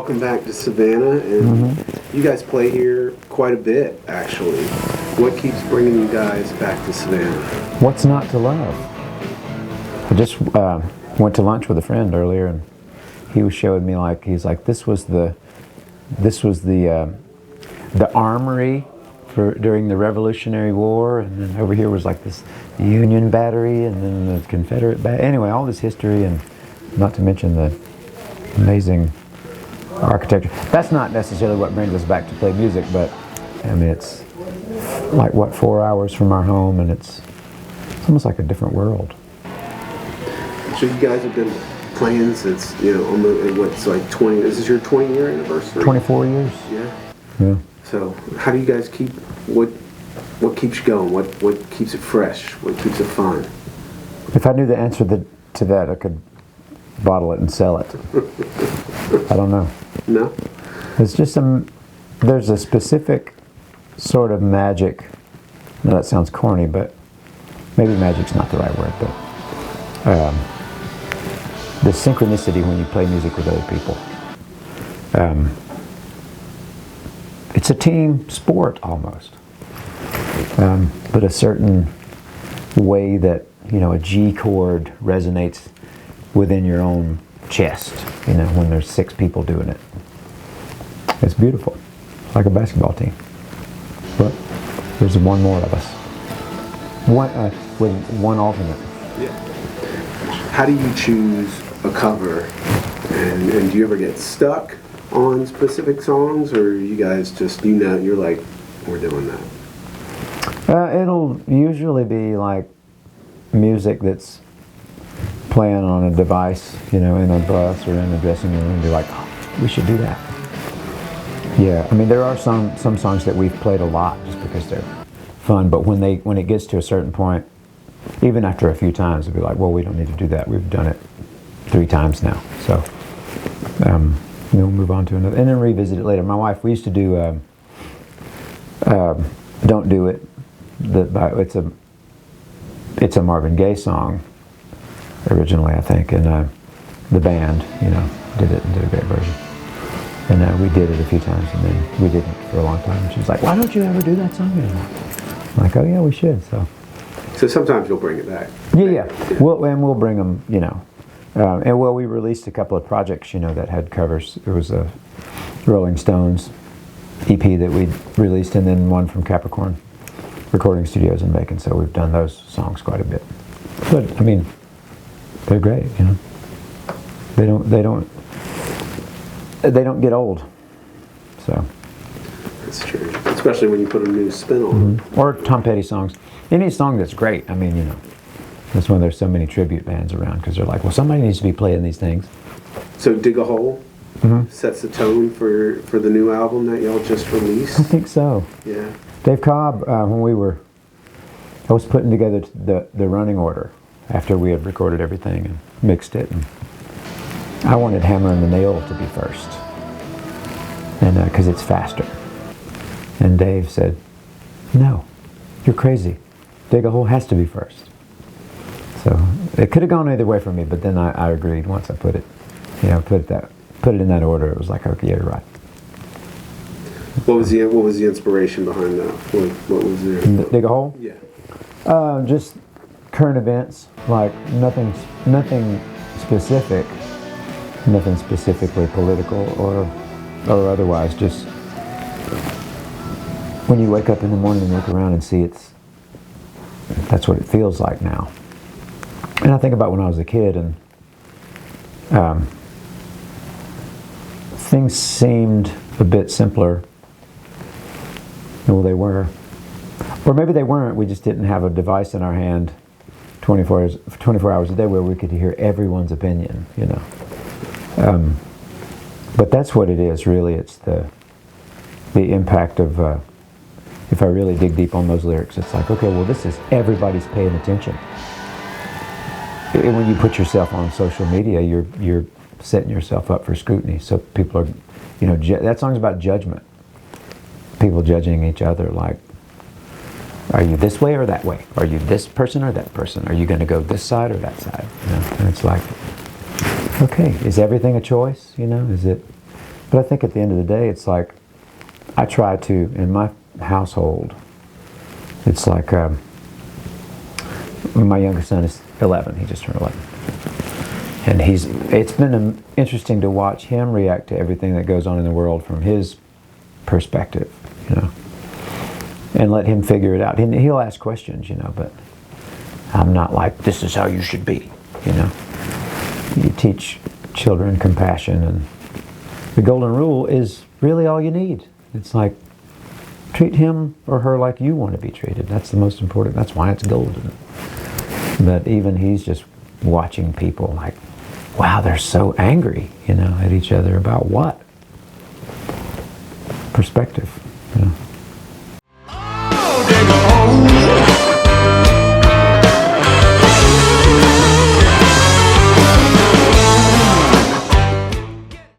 welcome back to Savannah, and you guys play here quite a bit, actually. What keeps bringing you guys back to Savannah? What's not to love? I just went to lunch with a friend earlier, and he was showing me he's like, this was the armory for during the Revolutionary War, and then over here was like this Union battery, and then the Confederate battery. Anyway, all this history, and not to mention the amazing architecture. That's not necessarily what brings us back to play music, but I mean, it's like, 4 hours from our home, and it's almost like a different world. So you guys have been playing since, what's like 20, is this your 20-year anniversary? 24 years. Yeah. So how do you guys keep, what keeps you going? What keeps it fresh? What keeps it fun? If I knew the answer to that, I could bottle it and sell it. I don't know. No? It's just there's a specific sort of magic. Now that sounds corny, but maybe magic's not the right word, but the synchronicity when you play music with other people. It's a team sport almost, but a certain way that a G chord resonates within your own chest. When there's 6 people doing it, it's beautiful. It's like a basketball team, but there's one more of us. With one alternate. Yeah. How do you choose a cover, and do you ever get stuck on specific songs, or you guys just you're like, we're doing that? It'll usually be like music that's playing on a device, in a bus or in a dressing room, and be like, oh, we should do that. Yeah, I mean, there are some songs that we've played a lot just because they're fun, but when it gets to a certain point, even after a few times, it'll be like, well, we don't need to do that. We've done it 3 times now, so we'll move on to another, and then revisit it later. My wife, we used to do "Don't Do It." It's a Marvin Gaye song originally, I think, and the band, did it and did a great version. And we did it a few times, and then we didn't for a long time. And she was like, "Why don't you ever do that song anymore?" I'm like, "Oh yeah, we should." So sometimes you'll bring it back. Yeah. We'll bring them, and we released a couple of projects, that had covers. There was a Rolling Stones EP that we released, and then one from Capricorn Recording Studios in Macon. So we've done those songs quite a bit. But I mean, they're great. They don't get old. So that's true, especially when you put a new spin on them. Or Tom Petty songs. Any song that's great. I mean, that's when there's so many tribute bands around, because they're like, well, somebody needs to be playing these things. So Dig a Hole sets the tone for the new album that y'all just released? I think so. Yeah. Dave Cobb, I was putting together the running order after we had recorded everything and mixed it. And I wanted Hammer and the Nail to be first, and because it's faster. And Dave said, "No, you're crazy. Dig a Hole has to be first." So it could have gone either way for me, but then I agreed once I put it in that order. It was like, okay, yeah, you're right. What was the inspiration behind that? What was there? Dig a Hole? Yeah. Just current events, like nothing specific, nothing specifically political or otherwise. Just when you wake up in the morning and look around and see that's what it feels like now. And I think about when I was a kid, and things seemed a bit simpler. Well, they were. Or maybe they weren't. We just didn't have a device in our hand 24 hours a day where we could hear everyone's opinion, But that's what it is, really. It's the impact of, if I really dig deep on those lyrics, it's like, okay, well, everybody's paying attention. And when you put yourself on social media, you're setting yourself up for scrutiny. So people are, that song's about judgment. People judging each other, like, are you this way or that way? Are you this person or that person? Are you going to go this side or that side? And it's like, okay, is everything a choice? Is it But I think at the end of the day, it's like, I try to, in my household, it's like, my younger son is 11, he just turned 11. And it's been interesting to watch him react to everything that goes on in the world from his perspective, you know, and let him figure it out. And he'll ask questions, you know, but I'm not like, this is how you should be, you know. You teach children compassion, and the golden rule is really all you need. It's like, treat him or her like you want to be treated. That's the most important. That's why it's golden. But even he's just watching people like, wow, they're so angry, you know, at each other about what? Perspective, you know.